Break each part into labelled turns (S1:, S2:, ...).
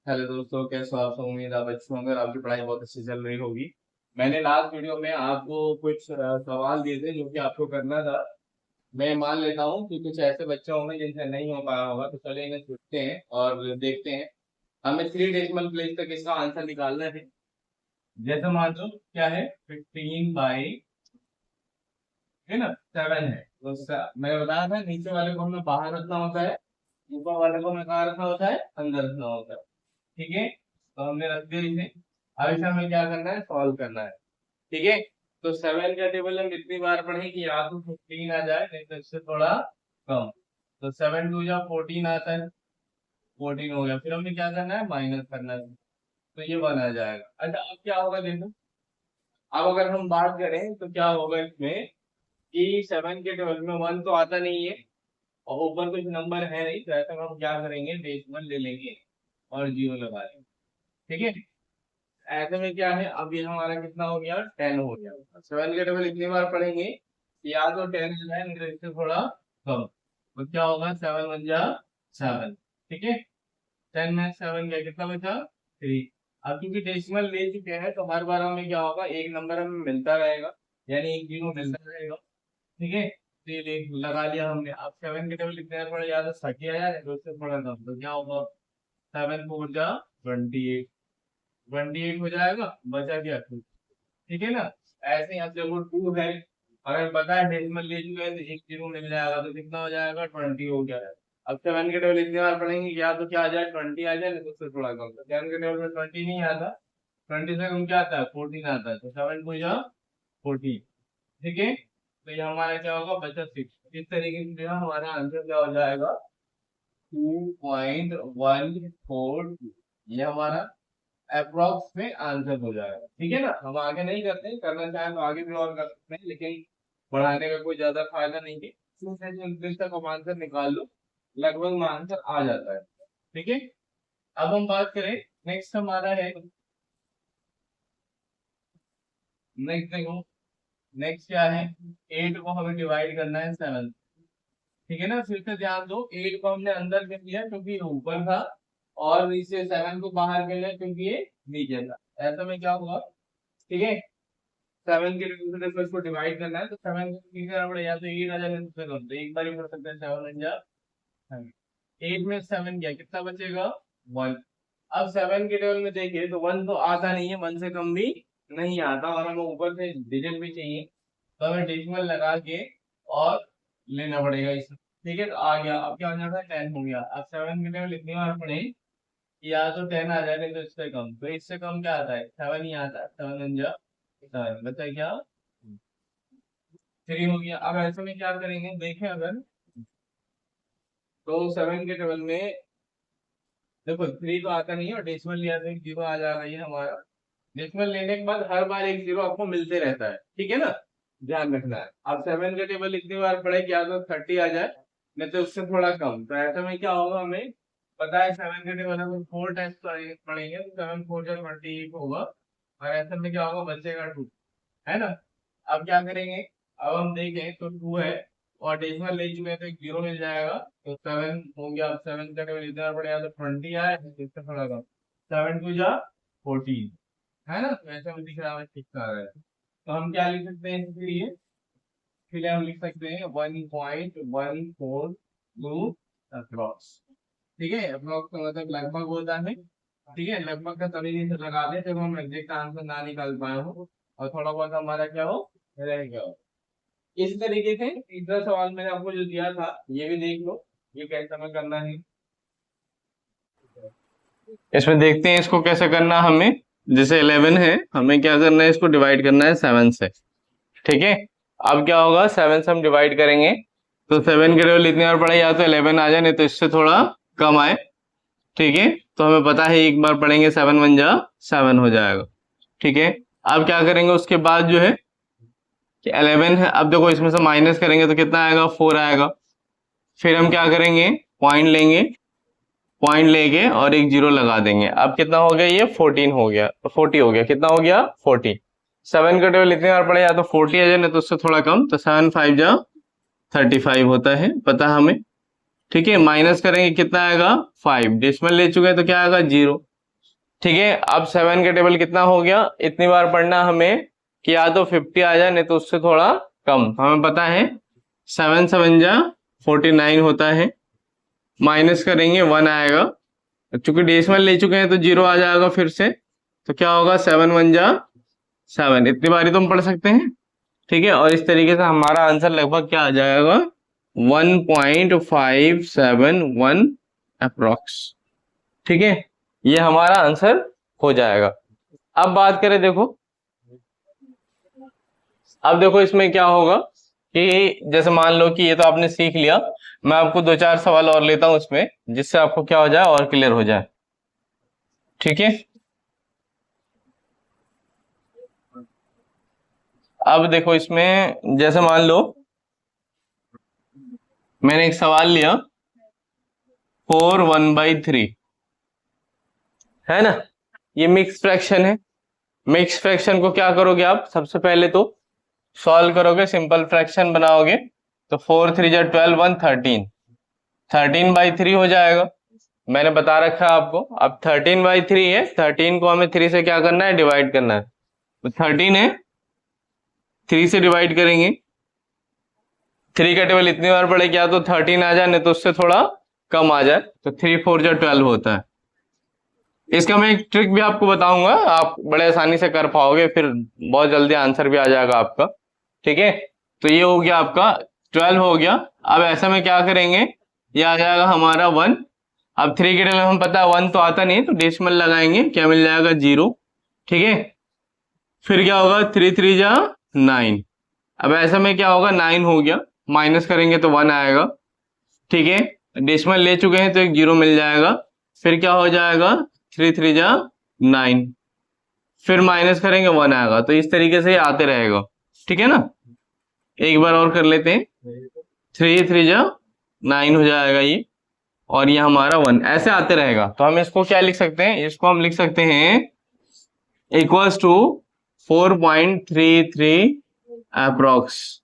S1: Hello दोस्तों, कैसे हो आप सब। उम्मीद आप अच्छे होंगे और आपकी पढ़ाई बहुत अच्छी चल रही होगी। मैंने लास्ट वीडियो में आपको कुछ सवाल दिए थे जो कि आपको करना था। मैं मान लेता हूँ कि कुछ ऐसे बच्चे होंगे जिनसे नहीं हो पाया होगा, तो चलिए इन्हें सीखते हैं और देखते हैं। हमें 3 डेसिमल प्लेस तक इसका आंसर निकालना है। जैसे मान लो क्या है, 15 बाई, है ना, 7 है। तो मैंने बताया था नीचे वाले को हमें बाहर रखना होता है, ऊपर वाले को हमें कहाँ रखना होता है, अंदर रखना होता है। ठीक है, तो हमने रख दिया इसे। अब इसे हमें क्या करना है, सॉल्व करना है। ठीक है, तो 7 का टेबल हम कितनी बार पढ़े कि या तो 15 आ जाए, नहीं तो इससे थोड़ा कम। तो 7 टू जा 14 आता है, 14 हो गया। फिर हमें क्या करना है, माइनस करना है, तो ये 1 आ जाएगा। अच्छा, अब क्या होगा देखो। अब अगर हम बात करें तो क्या होगा इसमें कि 7 के टेबल में 1 तो आता नहीं है और ऊपर कुछ नंबर है नहीं, तो ऐसा हम क्या करेंगे, डेसिमल ले लेंगे और जीरो लगा लेंगे। ठीक है, ऐसे में क्या है, अब ये हमारा कितना हो गया, 10 हो गया। 7 के टेबल इतनी बार पढ़ेंगे कि या तो 10 आ जाए, नहीं तो इससे थोड़ा कम। तो क्या होगा, 7 1 जा 7। ठीक है, 10 में 7 गया, कितना बचा, 3। अब क्योंकि डेसिमल ले चुके हैं तो हर बार हमें क्या होगा, एक नंबर हमें मिलता रहेगा, यानी एक जीरो मिलता रहेगा। ठीक है, तो ये लगा लिया हमने। अब 7 के टेबल इतने बार पढ़े, या तो 30 आ जाए तो उससे थोड़ा कम, तो क्या होगा, 7 4 जा 28, 28 हो जाएगा, बचा क्या 2। ठीक है ना। ऐसे ही अब देखो 2 है, अगर पता है डेसिमल ले चुके हैं तो एक जीरो मिल जाएगा, तो कितना हो जाएगा, 20 हो गया है। अब 7 के टेबल इतनी बार पढ़ेंगे या तो क्या आ जाए, 20 आ जाए, नहीं तो उससे थोड़ा कम। तो 7 के टेबल में 20 नहीं आता, 20 से कम क्या आता है, 14 आता है। तो 7 2 जा 14। ठीक है, तो ये हमारा क्या होगा, बचा 6। इस तरीके से जो है हमारा आंसर क्या हो जाएगा, 2.142। ये हमारा अप्रोक्स में आंसर हो जाएगा। ठीक है ना, हम आगे नहीं करते हैं, करना चाहें तो आगे भी और कर सकते हैं, लेकिन पढ़ाने का कोई ज्यादा फायदा नहीं है। 2 से 29 तक हम आंसर निकाल लो, लगभग में आंसर आ जाता है। ठीक है, अब हम बात करें, नेक्स्ट हमारा है, नेक्स्ट देखो, नेक्स्ट क्या है, 8 को हमें डिवाइड करना है 7। ठीक है ना, फिर से ध्यान दो, 8 को हमने अंदर कर लिया क्योंकि ये ऊपर था, और इसे 7 को बाहर कर लिया क्योंकि ये नीचे था। ऐसा में क्या हुआ, ठीक है, 7 के दूसरे को इसको डिवाइड करना है, तो 7 को तीन करना पड़ेगा, या तो 8 आ जाए दूसरे को, तो एक बार ही कर सकते हैं, 7 1 जा 8 में 7 गया, कितना बचेगा, 1। अब 7 के टेबल में देखिए तो 1 तो आता नहीं है, 1 से कम भी नहीं आता, और हमें ऊपर से डिजिट भी चाहिए, तो हमें डेसिमल लगा के और लेना पड़ेगा इस। ठीक है, तो आ गया। अब क्या हो जाता है, 10 हो गया। अब 7 के टेबल इतनी बार पढ़े कि या तो 10 आ जाए, नहीं तो इससे कम। तो इससे कम क्या आता है, 7 ही आता है। 7 1 जा 7, बचा क्या, 3 हो गया। अब ऐसे में क्या करेंगे, देखें अगर, तो 7 के टेबल में देखो 3 तो आता नहीं है, और डेसिमल लिया तो एक जीरो आ जा रही है हमारा। डेसिमल लेने के बाद हर बार एक जीरो आपको मिलते रहता है, ठीक है ना, ध्यान रखना है। अब 7 का टेबल इतनी बार पढ़े कि या तो 30 आ जाए, नहीं तो उससे थोड़ा कम। तो ऐसे में क्या होगा, हमें पता है 7 का टेबल हम 4 टाइम्स पढ़ेंगे तो 7 4 जा 28 होगा, और ऐसे में क्या होगा, बचेगा 2, है ना। अब क्या करेंगे, अब हम देखें तो 2 है और डेसिमल ले चुके हैं तो एक जीरो मिल जाएगा, तो 7 हो गया। अब 7 का टेबल इतना पड़ेगा तो 20 आए, इससे थोड़ा कम, 7 2 जा 14, है ना। तो ऐसे में दिख रहा है, ठीक आ रहा है। तो हम क्या लिख सकते हैं इसके लिए, हम लिख सकते हैं 1.142 अप्रॉक्स। ठीक है, अप्रॉक्स का मतलब लगभग होता है। ठीक है, लगभग का तभी से लगा दे जब हम एग्जैक्ट आंसर ना निकाल पाए हो, और थोड़ा बहुत हमारा क्या हो, रह गया हो। इस तरीके से तीसरा सवाल मैंने आपको जो दिया था, ये भी देख लो, ये कैसे हमें करना है। इसमें देखते हैं इसको कैसे करना हमें। जैसे 11 है, हमें क्या करना है, इसको डिवाइड करना है 7 से। ठीक है, अब क्या होगा, 7 से हम डिवाइड करेंगे तो 7 के टेबल इतनी बार पढ़े, या तो 11 आ जाए, नहीं तो इससे थोड़ा कम आए। ठीक है, तो हमें पता है एक बार पढ़ेंगे 7 1 जा 7 हो जाएगा। ठीक है, अब क्या करेंगे उसके बाद जो है कि 11 है, अब देखो इसमें से माइनस करेंगे तो कितना आएगा, 4 आएगा। फिर हम क्या करेंगे, पॉइंट लेंगे, पॉइंट लेके और एक जीरो लगा देंगे। अब कितना हो गया, ये 14 हो गया, 40 हो गया, कितना हो गया, 40। 7 का टेबल इतनी बार पढ़े, या तो 40 आ जाए, नहीं तो उससे थोड़ा कम, तो 7 5 जा 35 होता है, पता हमें। ठीक है, माइनस करेंगे कितना आएगा, 5। डेसिमल ले चुके हैं तो क्या आएगा, जीरो। ठीक है, अब 7 का टेबल कितना हो गया, इतनी बार पढ़ना हमें कि या तो 50 आ जाए नहीं तो उससे थोड़ा कम। हमें पता है 7 7 जा 49 होता है, माइनस करेंगे 1 आएगा, चूंकि डेसिमल ले चुके हैं तो 0 आ जाएगा फिर से, तो क्या होगा 7 1 जा 7, इतनी बारी तुम पढ़ सकते हैं। ठीक है, और इस तरीके से हमारा आंसर लगभग क्या आ जाएगा 1.571 अप्रोक्स। ठीक है, ये हमारा आंसर हो जाएगा। अब बात करें, देखो अब देखो इसमें क्या होगा कि जैसे मान लो कि ये तो आपने सीख लिया, मैं आपको 2 4 सवाल और लेता हूं इसमें, जिससे आपको क्या हो जाए और क्लियर हो जाए। ठीक है, अब देखो इसमें जैसे मान लो मैंने एक सवाल लिया 4 1/3, है ना, ये मिक्स फ्रैक्शन है। मिक्स फ्रैक्शन को क्या करोगे आप, सबसे पहले तो सॉल्व करोगे, सिंपल फ्रैक्शन बनाओगे, तो 4 3 जा 12 1 13, 13/3 हो जाएगा। मैंने बता रखा है आपको, अब 13/3 है, 13 को हमें 3 से क्या करना है, डिवाइड करना है, तो 13 है, 3 से डिवाइड करेंगे, 3 का टेबल इतनी बार पड़े, क्या तो 13 आ जाए नहीं तो उससे थोड़ा कम आ जाए, तो 3 4 जा 12 होता है। इसका मैं एक ट्रिक भी आपको बताऊंगा, आप बड़े आसानी से कर पाओगे, फिर बहुत जल्दी आंसर भी आ जाएगा आपका। ठीक है, तो ये हो गया आपका 12 हो गया। अब ऐसा में क्या करेंगे, ये आ जाएगा हमारा 1, अब 3 के टेबल हम पता है 1 तो आता नहीं, तो डेसिमल लगाएंगे, क्या मिल जाएगा 0। ठीक है, फिर क्या होगा 3 3 जा 9, अब ऐसा में क्या होगा 9 हो गया, माइनस करेंगे तो 1 आएगा। ठीक है, डेसिमल ले चुके हैं तो एक 0 मिल जाएगा, फिर क्या हो जाएगा 3 3 जा 9, फिर माइनस करेंगे 1 आएगा, तो इस तरीके से आते रहेगा। ठीक है ना, एक बार और कर लेते हैं, 3 3 जा 9 हो जाएगा ये, और ये हमारा 1, ऐसे आते रहेगा। तो हम इसको क्या लिख सकते हैं, इसको हम लिख सकते हैं इक्वल्स टू 4.33 अप्रोक्स,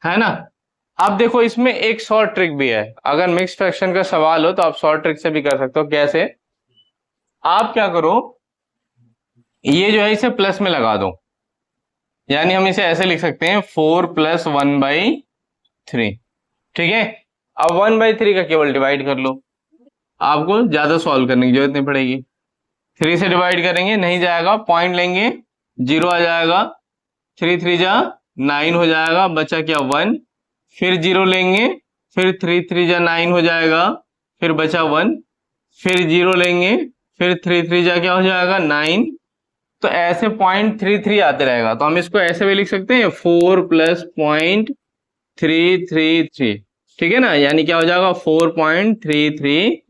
S1: है ना। अब देखो इसमें एक शॉर्ट ट्रिक भी है, अगर मिक्स फ्रैक्शन का सवाल हो तो आप शॉर्ट ट्रिक से भी कर सकते हो। कैसे, आप क्या करो, ये जो है इसे प्लस में लगा दो, यानी हम इसे ऐसे लिख सकते हैं 4 + 1/3। ठीक है, अब 1/3 का केवल डिवाइड कर लो, आपको ज्यादा सॉल्व करने की जरूरत नहीं पड़ेगी। 3 से डिवाइड करेंगे नहीं जाएगा, पॉइंट लेंगे 0 आ जाएगा, 3 3 जा 9 हो जाएगा, बचा क्या 1, फिर 0 लेंगे, फिर 3 3 जा 9 हो जाएगा, फिर बचा 1, फिर 0 लेंगे, फिर 3 3 जा क्या हो जाएगा 9, तो ऐसे 0.33 आते रहेगा। तो हम इसको ऐसे भी लिख सकते हैं 4 + 0.333, ठीक है ना, यानी क्या हो जाएगा 4.333,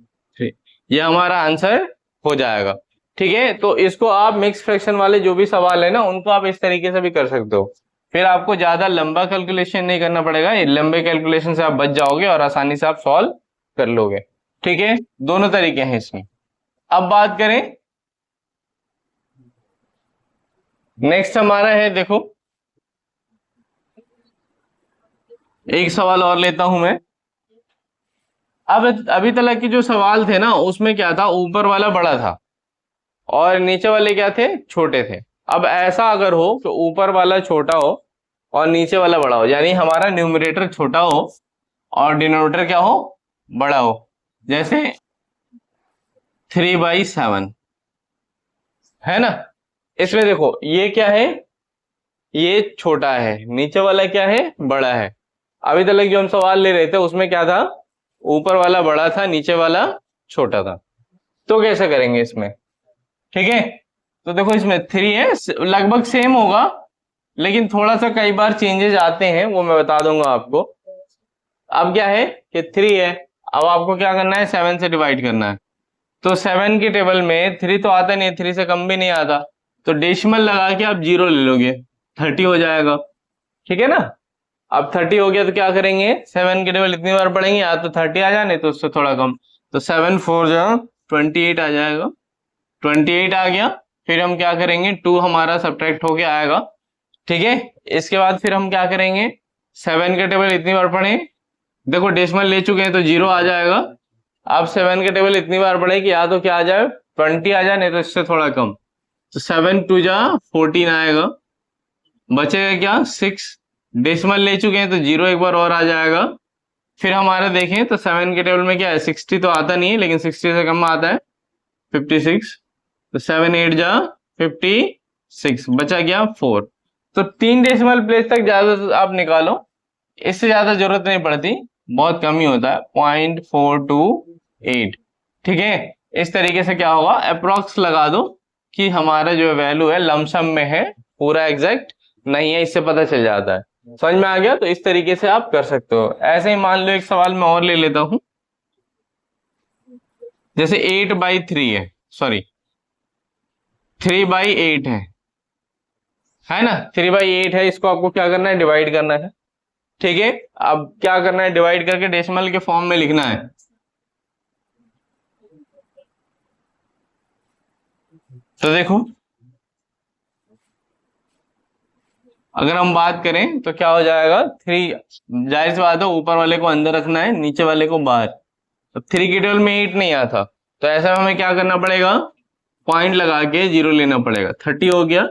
S1: ये हमारा आंसर हो जाएगा। ठीक है, तो इसको आप मिक्स फ्रैक्शन वाले जो भी सवाल है ना, उनको आप इस तरीके से भी कर सकते हो, फिर आपको ज्यादा लंबा कैलकुलेशन नहीं करना पड़ेगा, ये लंबे कैलकुलेशन से आप बच जाओगे और आसानी से आप सॉल्व कर लोगे। ठीक है, दोनों तरीके हैं इसमें। अब बात करें नेक्स्ट हमारा है, देखो एक सवाल और लेता हूं मैं। अब अभी तक के जो सवाल थे ना, उसमें क्या था, ऊपर वाला बड़ा था और नीचे वाले क्या थे, छोटे थे। अब ऐसा अगर हो कि ऊपर वाला छोटा हो और नीचे वाला बड़ा हो, यानी हमारा न्यूमरेटर छोटा हो और डिनोमिनेटर क्या हो, बड़ा हो, जैसे 3/7, है ना। इसमें देखो ये क्या है, ये छोटा है, नीचे वाला क्या है, बड़ा है। अभी तक जो हम सवाल ले रहे थे उसमें क्या था, ऊपर वाला बड़ा था, नीचे वाला छोटा था। तो कैसे करेंगे इसमें, ठीक है, तो देखो इसमें 3 है, लगभग सेम होगा, लेकिन थोड़ा सा कई बार चेंजेस आते हैं, वो मैं बता दूंगा आपको। अब क्या है कि 3 है, अब आपको क्या करना है, 7 से डिवाइड करना है, तो 7 के टेबल में 3 तो आता नहीं, 3 से कम भी नहीं आता, तो डेसिमल लगा के आप 0 ले लोगे, 30 हो जाएगा। ठीक है ना, अब 30 हो गया तो क्या करेंगे, 7 के टेबल इतनी बार पढ़ेंगे, या तो 30 आ जाए नहीं तो उससे थोड़ा कम, तो 7 4 जा 28 आ जाएगा, 28 आ गया। फिर हम क्या करेंगे, 2 हमारा सब्ट्रैक्ट होके आएगा। ठीक है, इसके बाद फिर हम क्या करेंगे, 7 के टेबल इतनी बार पढ़े, देखो डेसिमल ले चुके हैं तो 0 आ जाएगा। अब 7 के टेबल इतनी बार पढ़े कि या तो क्या आ जाए 20 आ जाए, नहीं तो इससे थोड़ा कम। तो 7 2 जा 14 आएगा, बचेगा क्या 6। डेसिमल ले चुके हैं तो 0 एक बार और आ जाएगा। फिर हमारा देखें तो 7 के टेबल में क्या है, 60 तो आता नहीं है, लेकिन 60 से कम आता है 56। तो 7 8 जा 56, बचा गया 4। तो 3 डेसिमल प्लेस तक ज्यादा आप निकालो, इससे ज्यादा जरूरत नहीं पड़ती, बहुत कम ही होता है 0.428। ठीक है, इस तरीके से क्या होगा, अप्रोक्स लगा दो कि हमारा जो वैल्यू है लमसम में है, पूरा एग्जैक्ट नहीं है, इससे पता चल जाता है। समझ में आ गया? तो इस तरीके से आप कर सकते हो। ऐसे ही मान लो एक सवाल मैं और ले लेता हूं, जैसे 8/3 है, सॉरी 3/8 है ना, 3/8 है, इसको आपको क्या करना है, डिवाइड करना है। ठीक है, अब क्या करना है, डिवाइड करके डेसिमल के फॉर्म में लिखना है। तो देखो, अगर हम बात करें तो क्या हो जाएगा, 3, जाहिर सी बात है ऊपर वाले को अंदर रखना है, नीचे वाले को बाहर। तो 3 के टेबल में 8 नहीं आता, तो ऐसा हमें क्या करना पड़ेगा, पॉइंट लगा के 0 लेना पड़ेगा। 30 हो गया।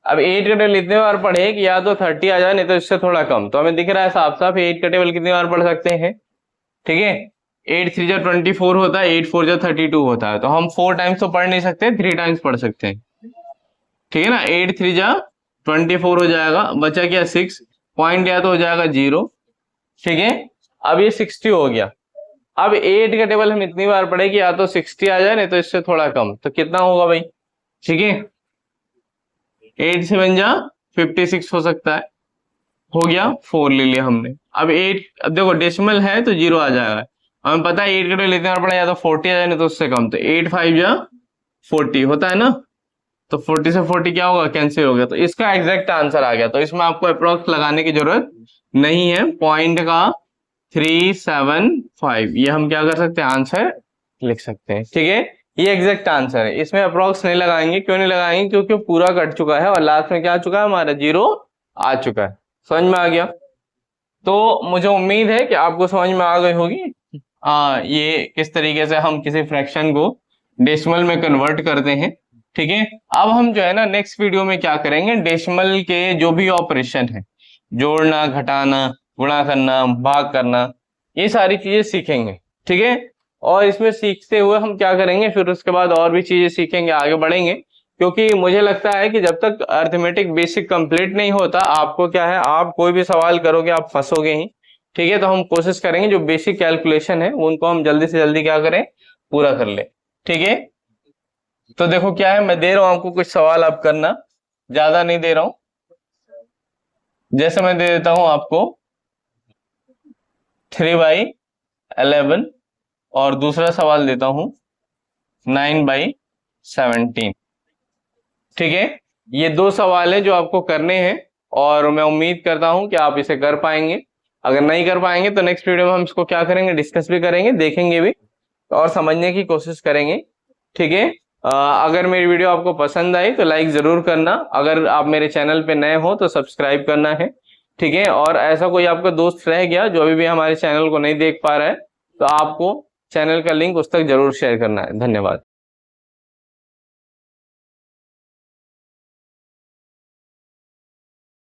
S1: अब 8 का टेबल इतने बार पढ़े कि या तो 30 आ जाए, नहीं तो इससे थोड़ा कम। तो हमें दिख रहा है साफ साफ 8 का टेबल कितनी बार पढ़ सकते हैं। ठीक है, 8 3 जा 24 होता है, 8 4 जा 32 होता है। तो हम 4 टाइम्स तो पढ़ नहीं सकते, 3 टाइम्स पढ़ सकते हैं। ठीक है ना, 8 3 जा 24 हो जाएगा, बचा क्या 6, पॉइंट या तो हो जाएगा 0। ठीक है, अब ये 60 हो गया। अब 8 का टेबल हम इतनी बार पढ़े कि या तो 60 आ जाए, नहीं तो इससे थोड़ा कम। तो कितना होगा भाई, ठीक है, 8 7 जा 56 हो सकता है, हो गया 4 ले लिया हमने। अब 8, अब देखो डेसिमल है तो 0 आ जाएगा, हमें पता है 8 का टेबल इतनी बार पढ़े या तो 40 आ जाए, नहीं तो उससे कम। तो 8 5 जा 40 होता है ना, तो 40 से 40 क्या होगा, कैंसिल हो गया। तो इसका एग्जैक्ट आंसर आ गया। तो इसमें आपको अप्रोक्स लगाने की जरूरत नहीं है, पॉइंट का 375 ये हम क्या कर सकते हैं, आंसर लिख सकते हैं। ठीक है, ये एग्जैक्ट आंसर है, इसमें अप्रोक्स नहीं लगाएंगे। क्यों नहीं लगाएंगे, क्योंकि पूरा कट चुका है और लास्ट में क्या आ चुका है, हमारा 0 आ चुका है। समझ में आ गया? तो मुझे उम्मीद है कि आपको समझ में आ गई होगी ये किस तरीके से हम किसी फ्रैक्शन को डेसिमल में कन्वर्ट करते हैं। ठीक है, अब हम जो है ना नेक्स्ट वीडियो में क्या करेंगे, डेसिमल के जो भी ऑपरेशन है, जोड़ना, घटाना, गुणा करना, भाग करना, ये सारी चीजें सीखेंगे। ठीक है, और इसमें सीखते हुए हम क्या करेंगे, फिर उसके बाद और भी चीजें सीखेंगे, आगे बढ़ेंगे। क्योंकि मुझे लगता है कि जब तक अरिथमेटिक बेसिक कंप्लीट नहीं होता, आपको क्या है, आप कोई भी सवाल करोगे आप फंसोगे ही। ठीक है, तो हम कोशिश करेंगे जो बेसिक कैलकुलेशन है उनको हम जल्दी से जल्दी क्या करें, पूरा कर ले। ठीक है, तो देखो क्या है, मैं दे रहा हूं आपको कुछ सवाल, आप करना, ज्यादा नहीं दे रहा हूं। जैसे मैं दे देता हूं आपको 3/11 और दूसरा सवाल देता हूं 9/17। ठीक है, ये 2 सवाल है जो आपको करने हैं, और मैं उम्मीद करता हूं कि आप इसे कर पाएंगे। अगर नहीं कर पाएंगे तो नेक्स्ट वीडियो में हम इसको क्या करेंगे, डिस्कस भी करेंगे, देखेंगे भी और समझने की कोशिश करेंगे। ठीक है, अगर मेरी वीडियो आपको पसंद आई तो लाइक जरूर करना, अगर आप मेरे चैनल पे नए हो तो सब्सक्राइब करना है। ठीक है, और ऐसा कोई आपका दोस्त रह गया जो अभी भी हमारे चैनल को नहीं देख पा रहा है, तो आपको चैनल का लिंक उस तक जरूर शेयर करना है। धन्यवाद।